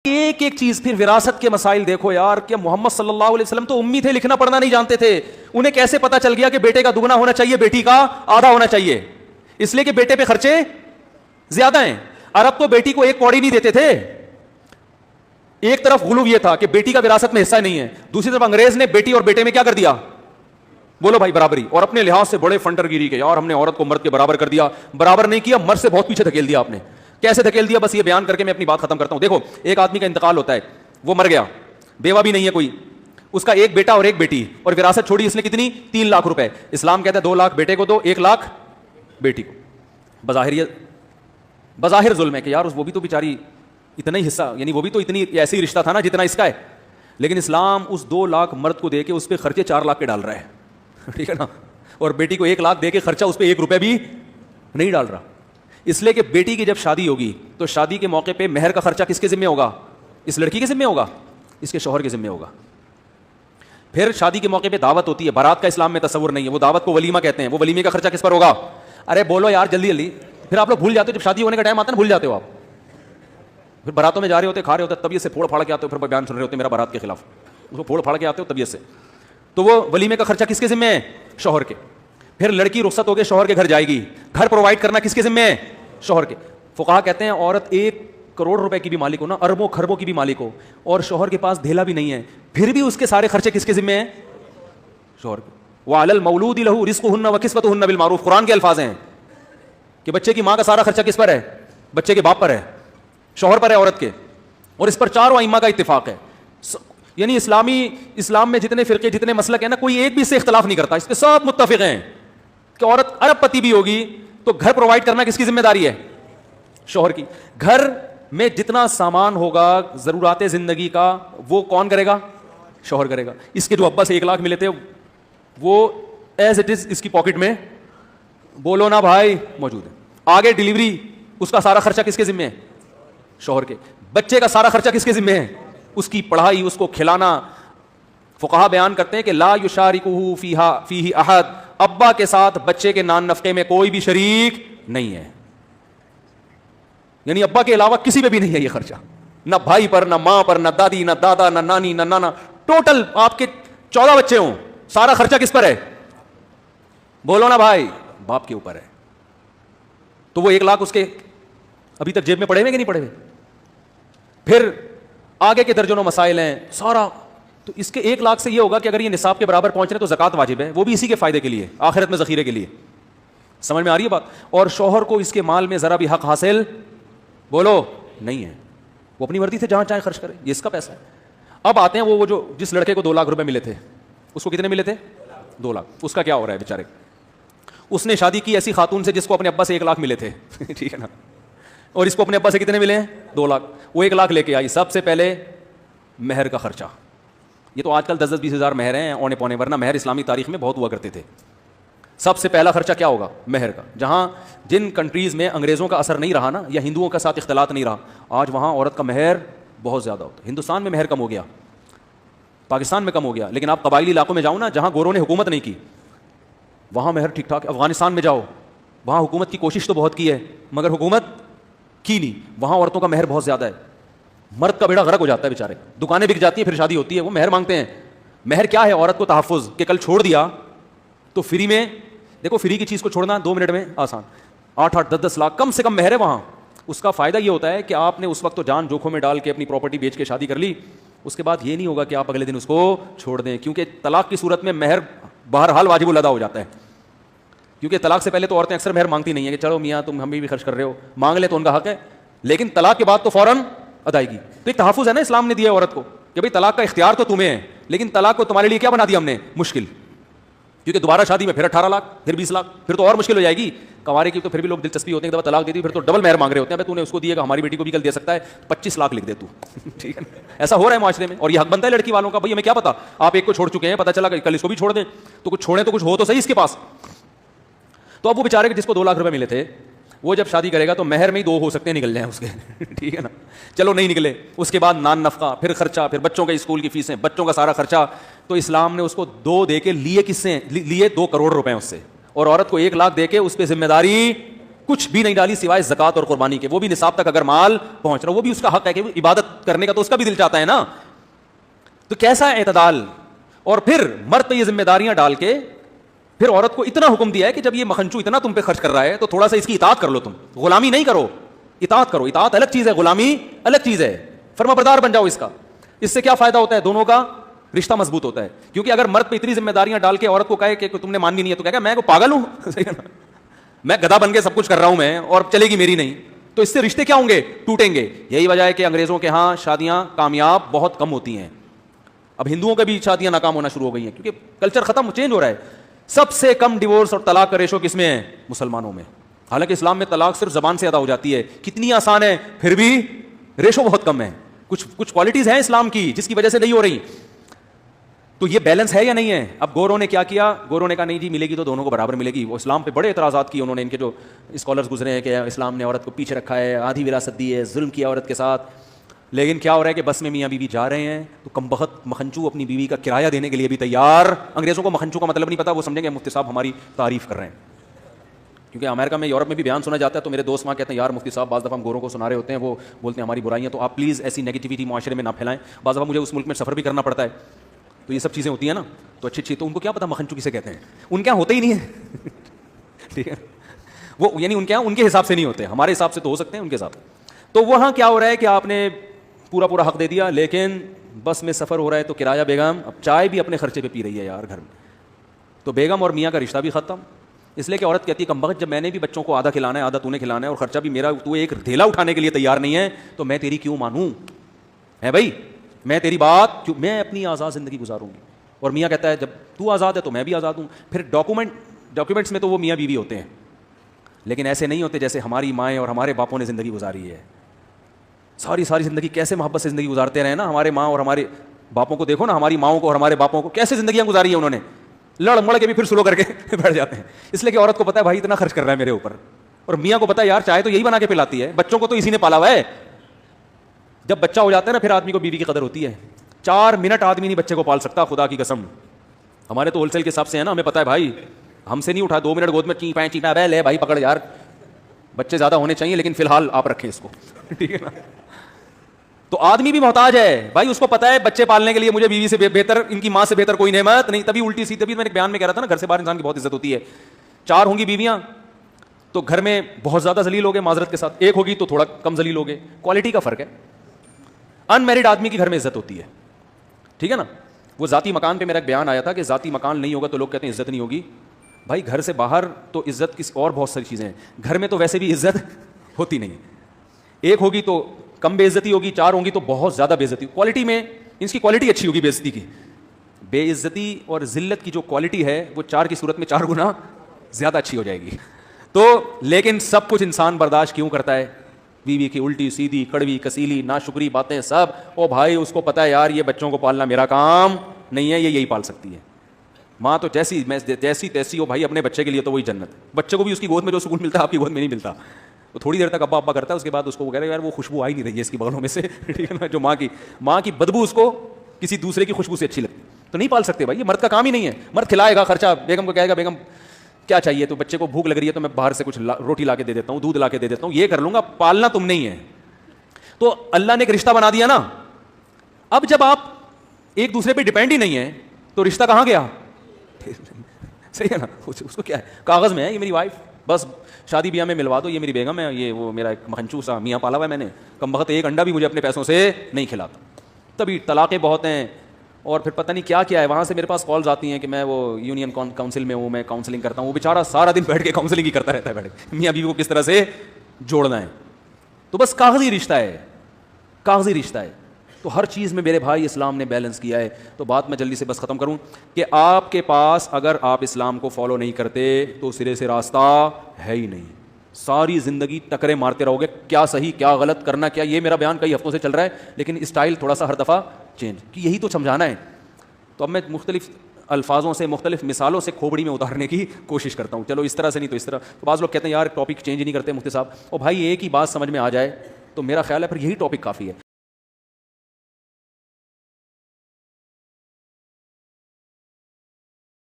ایک ایک چیز. پھر وراثت کے مسائل دیکھو یار, کہ محمد صلی اللہ علیہ وسلم تو امی تھے, لکھنا پڑھنا نہیں جانتے تھے. انہیں کیسے پتا چل گیا کہ بیٹے کا دگنا ہونا چاہیے, بیٹی کا آدھا ہونا چاہیے؟ اس لیے کہ بیٹے پہ خرچے زیادہ ہیں. عرب تو بیٹی کو ایک کوڑی نہیں دیتے تھے. ایک طرف غلو یہ تھا کہ بیٹی کا وراثت میں حصہ نہیں ہے, دوسری طرف انگریز نے بیٹی اور بیٹے میں کیا کر دیا؟ بولو بھائی, برابری. اور اپنے لحاظ سے بڑے فنڈر گیری کے, یار ہم نے عورت کو مرد کے برابر کر دیا. برابر نہیں کیا, مرد سے بہت پیچھے دھکیل دیا آپ نے. کیسے دھکیل دیا؟ بس یہ بیان کر کے میں اپنی بات ختم کرتا ہوں. دیکھو, ایک آدمی کا انتقال ہوتا ہے, وہ مر گیا, بیوہ بھی نہیں ہے کوئی, اس کا ایک بیٹا اور ایک بیٹی, اور وراثت چھوڑی اس نے کتنی؟ 3 لاکھ روپے. اسلام کہتا ہے 2 لاکھ بیٹے کو دو, 1 لاکھ بیٹی کو. بظاہر ظلم ہے کہ یار وہ بھی تو بیچاری اتنا ہی حصہ, یعنی وہ بھی تو اتنی ایسی رشتہ تھا نا جتنا اس کا ہے. لیکن اسلام اس 2 لاکھ مرد کو دے کے اس پہ خرچے 4 لاکھ کے ڈال رہا ہے, ٹھیک ہے نا, اور بیٹی کو 1 لاکھ دے کے خرچہ اس پہ 1 روپے بھی نہیں ڈال رہا. اس لیے کہ بیٹی کی جب شادی ہوگی تو شادی کے موقع پہ مہر کا خرچہ کس کے ذمہ ہوگا؟ اس لڑکی کے ذمہ ہوگا, اس کے شوہر کے ذمہ ہوگا. پھر شادی کے موقع پہ دعوت ہوتی ہے, بارات کا اسلام میں تصور نہیں ہے, وہ دعوت کو ولیمہ کہتے ہیں. وہ ولیمے کا خرچہ کس پر ہوگا؟ ارے بولو یار جلدی جلدی. پھر آپ لوگ بھول جاتے ہو, جب شادی ہونے کا ٹائم آتا ہے نا بھول جاتے ہو آپ. پھر باراتوں میں جا رہے ہوتے, کھا رہے ہوتے, طبیعت سے پھوڑ پھاڑ کے آتے ہو, پھر بیان سن رہے ہوتے میرا بارات کے خلاف, اس کو پھوڑ پھاڑ کے آتے ہو طبیعت سے. تو وہ ولیمے کا خرچہ کس کے ذمہ ہے؟ شوہر کے. پھر لڑکی رخصت ہو کے شوہر کے گھر جائے گی, گھر پرووائڈ کرنا کس کے ذمہ ہے؟ شوہر کے. فقہا کہتے ہیں عورت 1 کروڑ روپے کی بھی مالک ہو نا, اربوں خربوں کی بھی مالک ہو, اور شوہر کے پاس دھیلا بھی نہیں ہے, پھر بھی اس کے سارے خرچے کس کے ذمہ ہیں؟ شوہر کے. وعلی المولود لہ رزقہن وکسوتہن بالمعروف, قرآن کے الفاظ ہیں کہ بچے کی ماں کا سارا خرچہ کس پر ہے؟ بچے کے باپ پر ہے, شوہر پر ہے عورت کے. اور اس پر چاروں ائمہ کا اتفاق ہے. یعنی اسلام میں جتنے فرقے جتنے مسلک ہیں نا, کوئی ایک بھی اس سے اختلاف نہیں کرتا, اس پہ سب متفق ہیں کہ عورت ارب پتی بھی ہوگی تو گھر پرووائڈ کرنا کس کی ذمہ داری ہے؟ شوہر کی. گھر میں جتنا سامان ہوگا ضرورات زندگی کا وہ کون کرے گا؟ شوہر کرے گا. اس کے جو ابا سے 1 لاکھ ملے تھے وہ ایز اٹ از اس کی پاکٹ میں, بولو نا بھائی, موجود ہے. آگے ڈلیوری, اس کا سارا خرچہ کس کے ذمہ ہے؟ شوہر کے. بچے کا سارا خرچہ کس کے ذمہ ہے؟ اس کی پڑھائی, اس کو کھلانا. فقہا بیان کرتے ہیں کہ لا یشارکہ فیہ احد, ابا کے ساتھ بچے کے نان نفقے میں کوئی بھی شریک نہیں ہے. یعنی ابا کے علاوہ کسی پہ بھی نہیں ہے یہ خرچہ, نہ بھائی پر, نہ ماں پر, نہ دادی, نہ دادا, نہ نانی, نہ نانا. ٹوٹل آپ کے 14 بچے ہوں, سارا خرچہ کس پر ہے؟ بولو نا بھائی, باپ کے اوپر ہے. تو وہ 1 لاکھ اس کے ابھی تک جیب میں پڑے ہوئے کہ نہیں پڑے ہوئے؟ پھر آگے کے درجنوں مسائل ہیں سارا. تو اس کے 1 لاکھ سے یہ ہوگا کہ اگر یہ نصاب کے برابر پہنچ رہے تو زکوٰۃ واجب ہے, وہ بھی اسی کے فائدے کے لیے, آخرت میں ذخیرے کے لیے. سمجھ میں آ رہی ہے بات؟ اور شوہر کو اس کے مال میں ذرا بھی حق حاصل بولو نہیں ہے, وہ اپنی مرضی سے جہاں چاہے خرچ کرے, یہ اس کا پیسہ ہے. اب آتے ہیں وہ جو جس لڑکے کو 2 لاکھ روپے ملے تھے, اس کو کتنے ملے تھے؟ 2 لاکھ. اس کا کیا ہو رہا ہے بیچارے؟ اس نے شادی کی ایسی خاتون سے جس کو اپنے ابا سے 1 لاکھ ملے تھے, ٹھیک ہے نا, اور اس کو اپنے ابا سے کتنے ملے ہیں؟ 2 لاکھ. وہ 1 لاکھ لے کے آئی. سب سے پہلے مہر کا خرچہ. یہ تو آج کل 10-20 ہزار مہر ہیں اونے پونے, ورنہ مہر اسلامی تاریخ میں بہت ہوا کرتے تھے. سب سے پہلا خرچہ کیا ہوگا؟ مہر کا. جہاں جن کنٹریز میں انگریزوں کا اثر نہیں رہا نا, یا ہندوؤں کا ساتھ اختلاط نہیں رہا, آج وہاں عورت کا مہر بہت زیادہ ہوتا ہے. ہندوستان میں مہر کم ہو گیا, پاکستان میں کم ہو گیا, لیکن آپ قبائلی علاقوں میں جاؤ نا جہاں گوروں نے حکومت نہیں کی, وہاں مہر ٹھیک ٹھاک. افغانستان میں جاؤ, وہاں حکومت کی کوشش تو بہت کی ہے مگر حکومت کی نہیں, وہاں عورتوں کا مہر بہت زیادہ ہے. مرد کا بیڑا غرق ہو جاتا ہے بیچارے, دکانیں بک جاتی ہیں, پھر شادی ہوتی ہے, وہ مہر مانگتے ہیں. مہر کیا ہے؟ عورت کو تحفظ, کہ کل چھوڑ دیا تو فری میں, دیکھو فری کی چیز کو چھوڑنا 2 منٹ میں آسان, 8-8 10-10 لاکھ کم سے کم مہر ہے وہاں. اس کا فائدہ یہ ہوتا ہے کہ آپ نے اس وقت تو جان جوکھوں میں ڈال کے اپنی پراپرٹی بیچ کے شادی کر لی, اس کے بعد یہ نہیں ہوگا کہ آپ اگلے دن اس کو چھوڑ دیں, کیونکہ طلاق کی صورت میں مہر بہرحال واجب الادا ہو جاتا ہے. کیونکہ طلاق سے پہلے تو عورتیں اکثر مہر مانگتی نہیں ہیں کہ چلو میاں تم ہمیں بھی خرچ کر رہے ہو, مانگ لیں تو ان کا حق ہے, لیکن طلاق کے بعد تو فوراً ادائیگی. تو ایک تحفظ ہے نا اسلام نے دیا عورت کو کہ بھائی طلاق کا اختیار تو تمہیں ہے, لیکن طلاق کو تمہارے لیے کیا بنا دیا ہم نے؟ مشکل. کیونکہ دوبارہ شادی میں پھر 18 لاکھ, پھر 20 لاکھ, پھر تو اور مشکل ہو جائے گی. کنوارے کی تو پھر بھی لوگ دلچسپی ہوتے ہیں, ایک دفعہ طلاق دے دی پھر تو ڈبل مہر مانگ رہے ہوتے ہیں. تو نے اس کو دیا کہ ہماری بیٹی کو بھی کل دے سکتا ہے, 25 لاکھ لکھ دے تو, ٹھیک ہے. ایسا ہو رہا ہے معاشرے میں, اور یہ حق بنتا ہے لڑکی والوں کا. بھائی ہمیں کیا پتا, آپ ایک کو چھوڑ چکے ہیں, پتا چلا کہ کل اس کو بھی چھوڑ دیں, تو کچھ چھوڑیں تو کچھ ہو تو صحیح اس کے پاس. تو اب وہ بیچارے جس کو 2 لاکھ روپے ملے تھے, وہ جب شادی کرے گا تو مہر میں ہی 2 ہو سکتے ہیں نکل جائیں اس کے, ٹھیک ہے نا. چلو نہیں نکلے, اس کے بعد نان نفقہ, پھر خرچہ, پھر بچوں کے اسکول کی فیسیں, بچوں کا سارا خرچہ. تو اسلام نے اس کو 2 دے کے لیے کس سے لیے 2 کروڑ روپے اس سے, اور عورت کو 1 لاکھ دے کے اس پہ ذمہ داری کچھ بھی نہیں ڈالی سوائے زکات اور قربانی کے, وہ بھی نصاب تک اگر مال پہنچ رہا, وہ بھی اس کا حق ہے کہ عبادت کرنے کا تو اس کا بھی دل چاہتا ہے نا. تو کیسا اعتدال. اور پھر مرد پہ یہ ذمہ داریاں ڈال کے پھر عورت کو اتنا حکم دیا ہے کہ جب یہ مکھنچو اتنا تم پہ خرچ کر رہا ہے تو تھوڑا سا اس کی اطاعت کر لو, تم غلامی نہیں کرو, اطاعت کرو. اطاعت الگ چیز ہے, غلامی الگ چیز ہے. فرما بردار بن جاؤ اس کا. اس سے کیا فائدہ ہوتا ہے؟ دونوں کا رشتہ مضبوط ہوتا ہے. کیونکہ اگر مرد پہ اتنی ذمہ داریاں ڈال کے عورت کو کہے کہ تم نے ماننی نہیں ہے, تو کہے گا میں کو پاگل ہوں, میں گدھا بن کے سب کچھ کر رہا ہوں میں, اور چلے گی میری نہیں. تو اس سے رشتے کیا ہوں گے؟ ٹوٹیں گے. یہی وجہ ہے کہ انگریزوں کے ہاں شادیاں کامیاب بہت کم ہوتی ہیں. اب ہندوؤں کا بھی شادیاں ناکام ہونا شروع ہو گئی ہیں کیونکہ کلچر ختم, چینج ہو رہا ہے. سب سے کم ڈیورس اور طلاق کا ریشو کس میں ہے؟ مسلمانوں میں. حالانکہ اسلام میں طلاق صرف زبان سے ادا ہو جاتی ہے, کتنی آسان ہے, پھر بھی ریشو بہت کم ہے. کچھ کوالٹیز ہیں اسلام کی جس کی وجہ سے نہیں ہو رہی. تو یہ بیلنس ہے یا نہیں ہے؟ اب گوروں نے کیا کیا؟ گوروں نے کہا نہیں جی ملے گی تو دونوں کو برابر ملے گی. وہ اسلام پہ بڑے اعتراضات کیے انہوں نے. ان کے جو اسکالرز گزرے ہیں کہ اسلام نے عورت کو پیچھے رکھا ہے, آدھی وراثت دی ہے, ظلم کیا عورت کے ساتھ. لیکن کیا ہو رہا ہے کہ بس میں میاں بیوی جا رہے ہیں تو کم بخت مکھنچو اپنی بیوی کا کرایہ دینے کے لیے بھی تیار. انگریزوں کو مکھنچو کا مطلب نہیں پتا, وہ سمجھیں گے مفتی صاحب ہماری تعریف کر رہے ہیں. کیونکہ امریکہ میں, یورپ میں بھی بیان سنا جاتا ہے تو میرے دوست وہاں کہتے ہیں یار مفتی صاحب بعض دفعہ ہم گوروں کو سنا رہے ہوتے ہیں, وہ بولتے ہیں ہماری برائیاں, تو آپ پلیز ایسی نیگیٹیوٹی معاشرے میں نہ پھیلائیں. بعض دفعہ مجھے اس ملک میں سفر بھی کرنا پڑتا ہے تو یہ سب چیزیں ہوتی ہیں نا, تو اچھی تو ان کو کیا پتا مکھنچو کسے کہتے ہیں. ان کے یہاں ہوتے ہی نہیں ہے, ٹھیک ہے, وہ یعنی ان کے یہاں ان کے حساب سے نہیں ہوتے, ہمارے حساب سے تو ہو سکتے ہیں, ان کے حساب. تو وہاں کیا ہو رہا ہے کہ آپ نے پورا حق دے دیا, لیکن بس میں سفر ہو رہا ہے تو کرایہ بیگم اب چائے بھی اپنے خرچے پہ پی رہی ہے یار گھر میں. تو بیگم اور میاں کا رشتہ بھی ختم. اس لیے کہ عورت کہتی ہے کم بخت, جب میں نے بھی بچوں کو آدھا کھلانا ہے, آدھا تو نے کھلانا ہے, اور خرچہ بھی میرا, تو ایک ڈھیلا اٹھانے کے لیے تیار نہیں ہے, تو میں تیری کیوں مانوں؟ ہے بھائی, میں تیری بات کیوں, میں اپنی آزاد زندگی گزاروں گی. اور میاں کہتا ہے جب تو آزاد ہے تو میں بھی آزاد ہوں. پھر ڈاکومنٹس میں تو وہ میاں بیوی ہوتے ہیں, لیکن ایسے نہیں ہوتے جیسے ہماری مائیں اور ہمارے باپوں نے زندگی گزاری ہے. ساری زندگی کیسے محبت سے زندگی گزارتے رہے نا ہمارے ماں اور ہمارے باپوں کو. دیکھو نا ہماری ماؤں کو اور ہمارے باپوں کو کیسے زندگیاں گزاری ہیں انہوں نے, لڑ مڑ کے بھی پھر سلو کر کے بیٹھ جاتے ہیں. اس لیے کہ عورت کو پتا ہے بھائی اتنا خرچ کر رہا ہے میرے اوپر, اور میاں کو پتا ہے یار چائے تو یہی بنا کے پلاتی ہے, بچوں کو تو اسی نے پالا ہوا ہے. جب بچہ ہو جاتا ہے نا پھر آدمی کو بیوی کی قدر ہوتی ہے. 4 منٹ آدمی نہیں بچے کو پال سکتا, خدا کی قسم. ہمارے تو ہول سیل کے حساب سے ہے نا, ہمیں پتا ہے بھائی ہم سے نہیں اٹھا 2 منٹ گود میں چیپا بہ لے بھائی پکڑ یار. بچے زیادہ ہونے چاہیے لیکن فی الحال آپ رکھیں اس کو, ٹھیک ہے نا. تو آدمی بھی محتاج ہے بھائی, اس کو پتا ہے بچے پالنے کے لیے مجھے بیوی سے بہتر, ان کی ماں سے بہتر کوئی نعمت نہیں. تبھی الٹی سی, تبھی میں نے بیان میں کہہ رہا تھا نا گھر سے باہر انسان کی بہت عزت ہوتی ہے. 4 ہوں گی بیویاں تو گھر میں بہت زیادہ ذلیل ہوگے معذرت کے ساتھ, 1 ہوگی تو تھوڑا کم ذلیل ہوگے. کوالٹی کا فرق ہے. ان میرڈ آدمی کی گھر میں عزت ہوتی ہے, ٹھیک ہے نا. وہ ذاتی مکان پہ میرا ایک بیان آیا تھا کہ ذاتی مکان نہیں ہوگا تو لوگ کہتے ہیں عزت نہیں ہوگی. بھائی گھر سے باہر تو عزت کسی اور بہت ساری چیزیں ہیں, گھر میں تو ویسے بھی عزت ہوتی نہیں. 1 ہوگی تو کم بے عزتی ہوگی, 4 ہوں گی تو بہت زیادہ بے عزتی. کوالٹی میں اس کی کوالٹی اچھی ہوگی بے عزتی کی. بے عزتی اور ذلت کی جو کوالٹی ہے وہ 4 کی صورت میں 4 گنا زیادہ اچھی ہو جائے گی. تو لیکن سب کچھ انسان برداشت کیوں کرتا ہے؟ بیوی کی الٹی سیدھی کڑوی کسیلی ناشکری باتیں سب, او بھائی اس کو پتا ہے یار یہ بچوں کو پالنا میرا کام نہیں ہے, یہ یہی پال سکتی ہے. ماں تو جیسی تیسی ہو بھائی, اپنے بچے کے لیے تو وہی جنت. بچے کو بھی اس کی گود میں جو سکون ملتا ہے آپ کی گود میں نہیں ملتا. وہ تھوڑی دیر تک ابا ابا کرتا ہے, اس کے بعد اس کو وہ کہہ رہے یار وہ خوشبو آ ہی نہیں رہی ہے اس کی بغلوں میں سے, ٹھیک ہے نا. جو ماں کی بدبو اس کو کسی دوسرے کی خوشبو سے اچھی لگتی, تو نہیں پال سکتے بھائی, یہ مرد کا کام ہی نہیں ہے. مرد کھلائے گا, خرچہ بیگم کو کہے گا بیگم کیا چاہیے, تو بچے کو بھوک لگ رہی ہے تو میں باہر سے کچھ روٹی لا کے دے دیتا ہوں, دودھ لا کے دے دیتا ہوں, یہ کر لوں گا, پالنا تم نہیں ہے. تو اللہ نے ایک رشتہ بنا دیا نا. اب جب آپ ایک دوسرے پہ ڈیپینڈ ہی نہیں ہے تو رشتہ کہاں گیا؟ صحیح ہے نا. اس کو کیا ہے, کاغذ میں ہے یہ میری وائف, بس شادی بیاہ میں ملوا دو, یہ میری بیگم ہے, یہ وہ میرا ایک مکھنچو سا میاں پالا ہوا ہے میں نے, کم بخت 1 انڈا بھی مجھے اپنے پیسوں سے نہیں کھلاتا. تبھی طلاقیں بہت ہیں, اور پھر پتہ نہیں کیا ہے. وہاں سے میرے پاس کالز آتی ہیں کہ میں وہ یونین کاؤنسل میں ہوں, میں کاؤنسلنگ کرتا ہوں. وہ بیچارہ سارا دن بیٹھ کے کاؤنسلنگ ہی کرتا رہتا ہے, بیٹھ کے میاں بیوی کو کس طرح سے جوڑنا ہے. تو بس کاغذی رشتہ ہے, کاغذی رشتہ ہے. تو ہر چیز میں میرے بھائی اسلام نے بیلنس کیا ہے. تو بات میں جلدی سے بس ختم کروں کہ آپ کے پاس اگر آپ اسلام کو فالو نہیں کرتے تو سرے سے راستہ ہے ہی نہیں. ساری زندگی ٹکرے مارتے رہو گے, کیا صحیح کیا غلط کرنا کیا. یہ میرا بیان کئی ہفتوں سے چل رہا ہے لیکن اسٹائل تھوڑا سا ہر دفعہ چینج, کہ یہی تو سمجھانا ہے. تو اب میں مختلف الفاظوں سے مختلف مثالوں سے کھوپڑی میں اتارنے کی کوشش کرتا ہوں. چلو اس طرح سے نہیں تو اس طرح. تو بعض لوگ کہتے ہیں یار ٹاپک چینج نہیں کرتے مفتی صاحب, اور بھائی ایک ہی بات سمجھ میں آ جائے تو میرا خیال ہے پھر یہی ٹاپک کافی ہے.